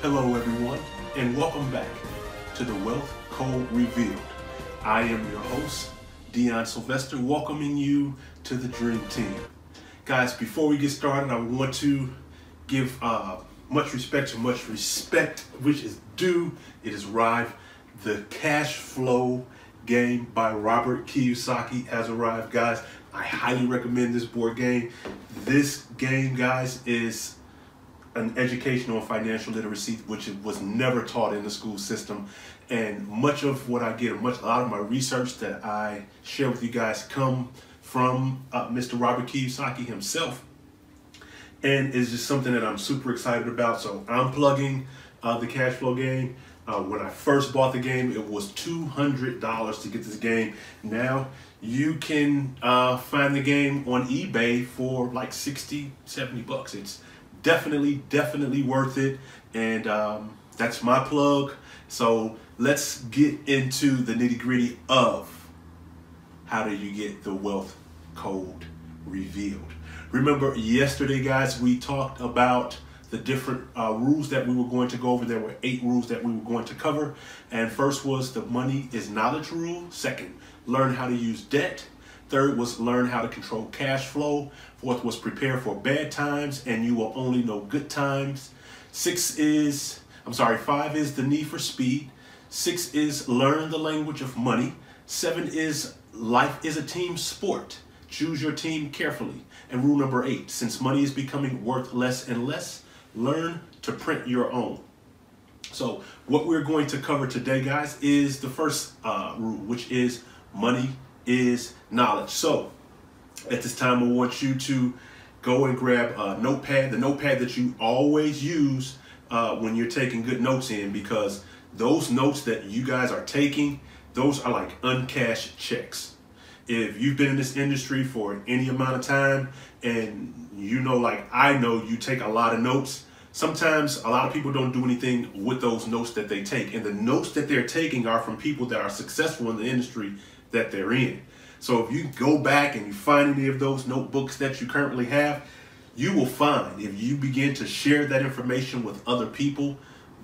Hello everyone, and welcome back to the Wealth Code Revealed. I am your host, Sylvester, welcoming you to the Dream Team. Guys, before we get started, I want to give much respect which is due. It is arrived. The Cash Flow game by Robert Kiyosaki has arrived, guys. I highly recommend this board game. This game, guys, is an educational and financial literacy, which was never taught in the school system. And much of what I get, a lot of my research that I share with you guys come from Mr. Robert Kiyosaki himself. And it's just something that I'm super excited about. So I'm plugging the Cash Flow game. When I first bought the game, it was $200 to get this game. Now you can find the game on eBay for like 60, 70 bucks. It's definitely worth it. And that's my plug. So let's get into the nitty-gritty of how do you get the wealth code revealed. Remember yesterday, guys, we talked about the different rules that we were going to go over. There were 8 rules that we were going to cover. And first was the money is knowledge rule. Second, learn how to use debt. Third was learn how to control cash flow. Fourth was prepare for bad times and you will only know good times. 5 is the need for speed. 6 is learn the language of money. 7 is life is a team sport. Choose your team carefully. And rule number 8, since money is becoming worth less and less, learn to print your own. So what we're going to cover today, guys, is the first rule, which is money is knowledge. So at this time, I want you to go and grab a notepad, the notepad that you always use when you're taking good notes in, because those notes that you guys are taking, those are like uncashed checks. If you've been in this industry for any amount of time and you know, like I know, you take a lot of notes, sometimes a lot of people don't do anything with those notes that they take. And the notes that they're taking are from people that are successful in the industry that they're in. So if you go back and you find any of those notebooks that you currently have, you will find if you begin to share that information with other people,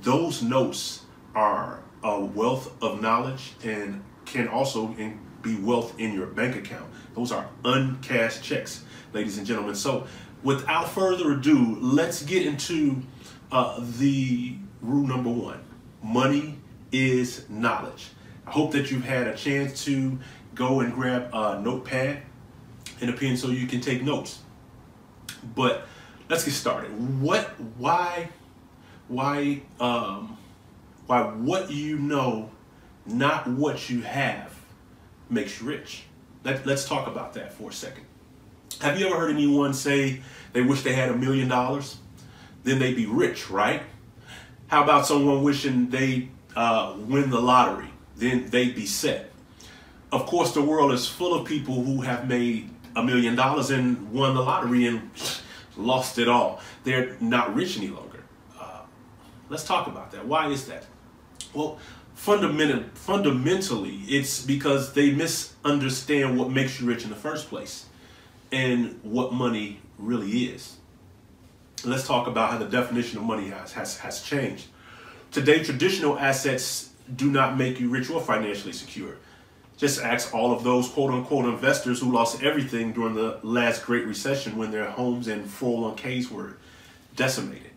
those notes are a wealth of knowledge and can also be wealth in your bank account. Those are uncashed checks, ladies and gentlemen. So without further ado, let's get into the rule number 1. Money is knowledge. I hope that you've had a chance to go and grab a notepad and a pen so you can take notes. But let's get started. Why what you know, not what you have, makes you rich? Let's talk about that for a second. Have you ever heard anyone say they wish they had $1 million? Then they'd be rich, right? How about someone wishing they win the lottery? Then they'd be set. Of course, the world is full of people who have made $1 million and won the lottery and lost it all. They're not rich any longer. Let's talk about that. Why is that? Well, fundamentally, it's because they misunderstand what makes you rich in the first place and what money really is. Let's talk about how the definition of money has changed. Today, traditional assets do not make you rich or financially secure. Just ask all of those quote-unquote investors who lost everything during the last Great Recession when their homes and 401ks were decimated.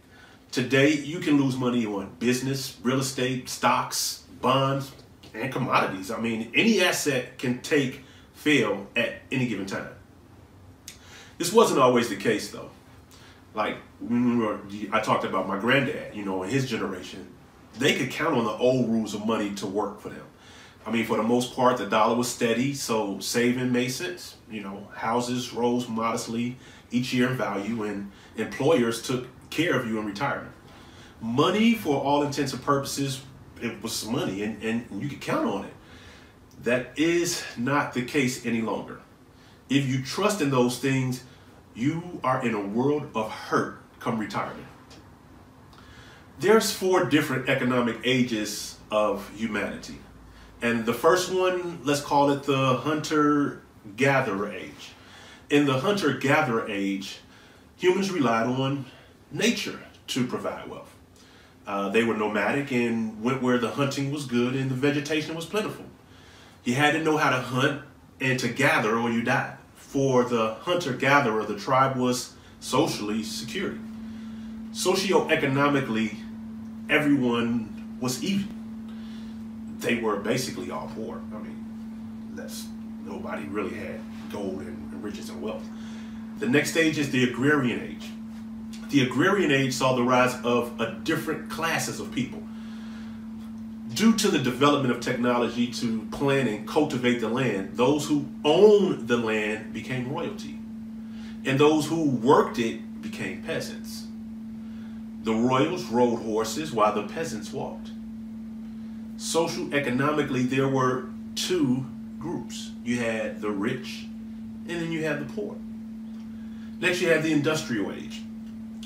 Today, you can lose money on business, real estate, stocks, bonds, and commodities. I mean, any asset can fail at any given time. This wasn't always the case, though. Like, remember, I talked about my granddad, you know, and his generation. They could count on the old rules of money to work for them. I mean, for the most part, the dollar was steady, so saving made sense. You know, houses rose modestly each year in value, and employers took care of you in retirement. Money, for all intents and purposes, it was money, and you could count on it. That is not the case any longer. If you trust in those things, you are in a world of hurt come retirement. There's 4 different economic ages of humanity. And the first one, let's call it the hunter-gatherer age. In the hunter-gatherer age, humans relied on nature to provide wealth. They were nomadic and went where the hunting was good and the vegetation was plentiful. You had to know how to hunt and to gather or you died. For the hunter-gatherer, the tribe was socially secure. Socioeconomically, everyone was even. They were basically all poor. I mean, nobody really had gold and riches and wealth. The next stage is the agrarian age. The agrarian age saw the rise of different classes of people. Due to the development of technology to plant and cultivate the land, those who owned the land became royalty, and those who worked it became peasants. The royals rode horses while the peasants walked. Socioeconomically, there were two groups. You had the rich, and then you had the poor. Next, you have the industrial age.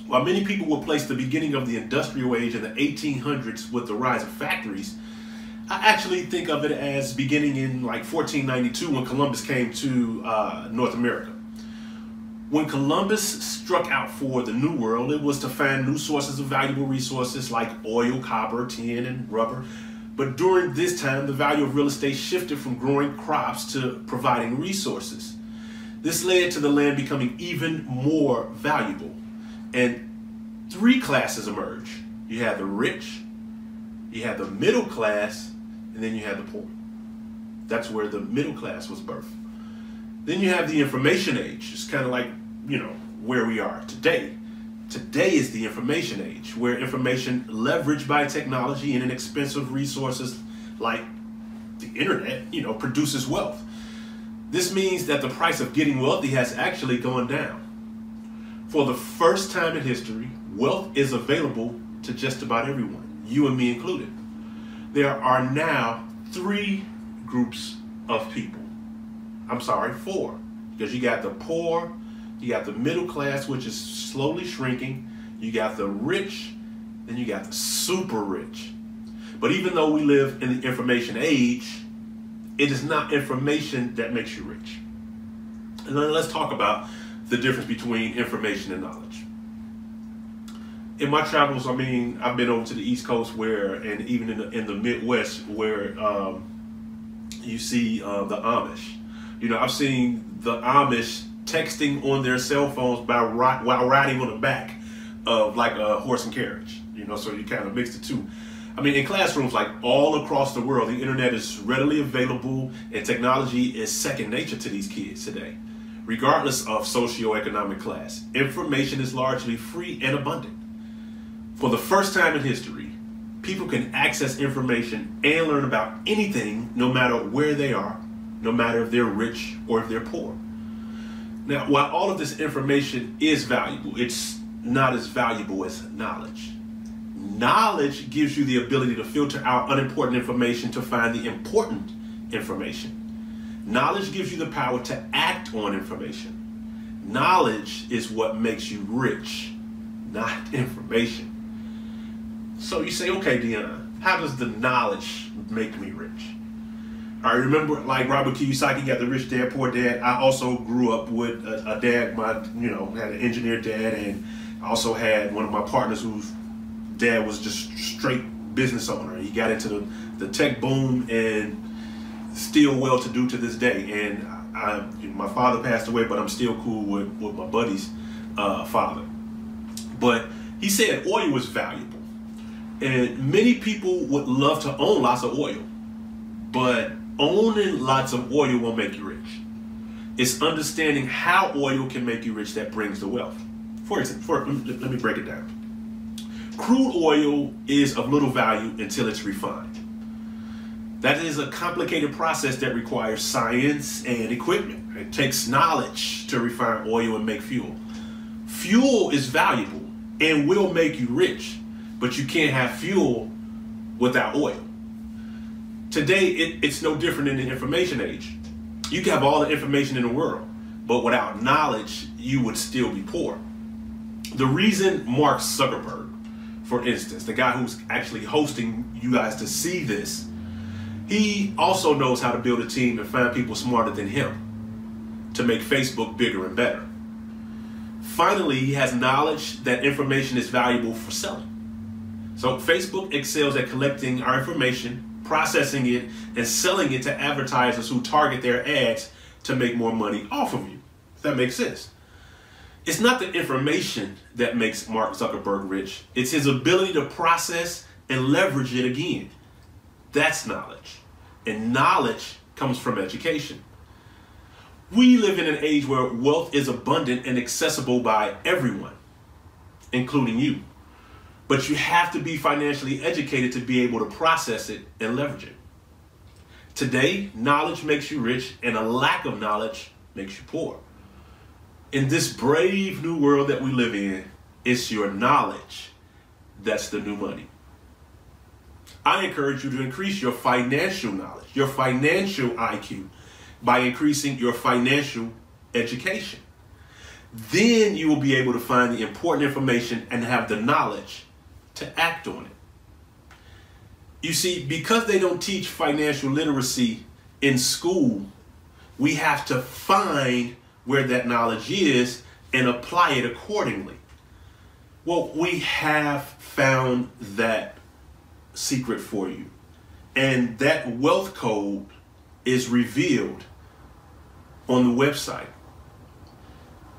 While many people will place the beginning of the industrial age in the 1800s with the rise of factories, I actually think of it as beginning in like 1492 when Columbus came to North America. When Columbus struck out for the New World, it was to find new sources of valuable resources like oil, copper, tin, and rubber. But during this time, the value of real estate shifted from growing crops to providing resources. This led to the land becoming even more valuable. And three classes emerge. You have the rich, you have the middle class, and then you have the poor. That's where the middle class was birthed. Then you have the information age. It's kind of like, where we are today. Today is the information age, where information leveraged by technology and inexpensive resources like the internet, produces wealth. This means that the price of getting wealthy has actually gone down. For the first time in history, wealth is available to just about everyone, you and me included. There are now three groups of people. I'm sorry, four. Because you got the poor, you got the middle class, which is slowly shrinking, you got the rich, then you got the super rich. But even though we live in the information age, it is not information that makes you rich. And then let's talk about the difference between information and knowledge. In my travels, I've been over to the East Coast and even in the Midwest where you see the Amish. I've seen the Amish texting on their cell phones while riding on the back of like a horse and carriage. So you kind of mix the two. In classrooms like all across the world, the internet is readily available and technology is second nature to these kids today. Regardless of socioeconomic class, information is largely free and abundant. For the first time in history, people can access information and learn about anything no matter where they are, no matter if they're rich or if they're poor. Now, while all of this information is valuable, it's not as valuable as knowledge. Knowledge gives you the ability to filter out unimportant information to find the important information. Knowledge gives you the power to act on information. Knowledge is what makes you rich, not information. So you say, okay, Deanna, how does the knowledge make me rich? I remember, like Robert Kiyosaki got the Rich Dad, Poor Dad. I also grew up with a dad, had an engineer dad, and I also had one of my partners whose dad was just straight business owner. He got into the tech boom and still well-to-do to this day. And my father passed away, but I'm still cool with my buddy's father. But he said oil was valuable. And many people would love to own lots of oil, but owning lots of oil won't make you rich. It's understanding how oil can make you rich that brings the wealth. For example, let me break it down. Crude oil is of little value until it's refined. That is a complicated process that requires science and equipment. It takes knowledge to refine oil and make fuel. Fuel is valuable and will make you rich, but you can't have fuel without oil. Today, it's no different in the information age. You can have all the information in the world, but without knowledge, you would still be poor. The reason Mark Zuckerberg, for instance, the guy who's actually hosting you guys to see this, he also knows how to build a team and find people smarter than him to make Facebook bigger and better. Finally, he has knowledge that information is valuable for selling. So Facebook excels at collecting our information, processing it, and selling it to advertisers who target their ads to make more money off of you. If that makes sense. It's not the information that makes Mark Zuckerberg rich. It's his ability to process and leverage it again. That's knowledge. And knowledge comes from education. We live in an age where wealth is abundant and accessible by everyone, including you. But you have to be financially educated to be able to process it and leverage it. Today, knowledge makes you rich, and a lack of knowledge makes you poor. In this brave new world that we live in, it's your knowledge that's the new money. I encourage you to increase your financial knowledge, your financial IQ, by increasing your financial education. Then you will be able to find the important information and have the knowledge to act on it. You see, because they don't teach financial literacy in school, we have to find where that knowledge is and apply it accordingly. Well, we have found that secret for you. And that wealth code is revealed on the website.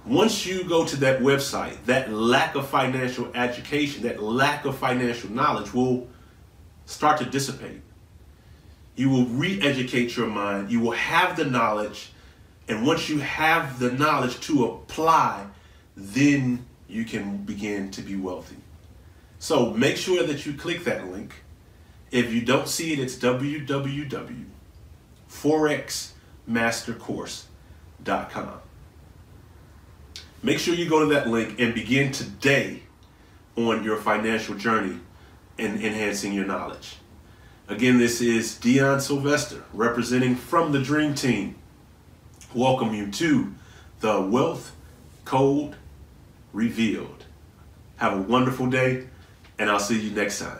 Once you go to that website, that lack of financial education, that lack of financial knowledge will start to dissipate. You will re-educate your mind. You will have the knowledge. And once you have the knowledge to apply, then you can begin to be wealthy. So make sure that you click that link. If you don't see it, it's www.forexmastercourse.com. Make sure you go to that link and begin today on your financial journey and enhancing your knowledge. Again, this is Sylvester representing from the Dream Team. Welcome you to the Wealth Code Revealed. Have a wonderful day, and I'll see you next time.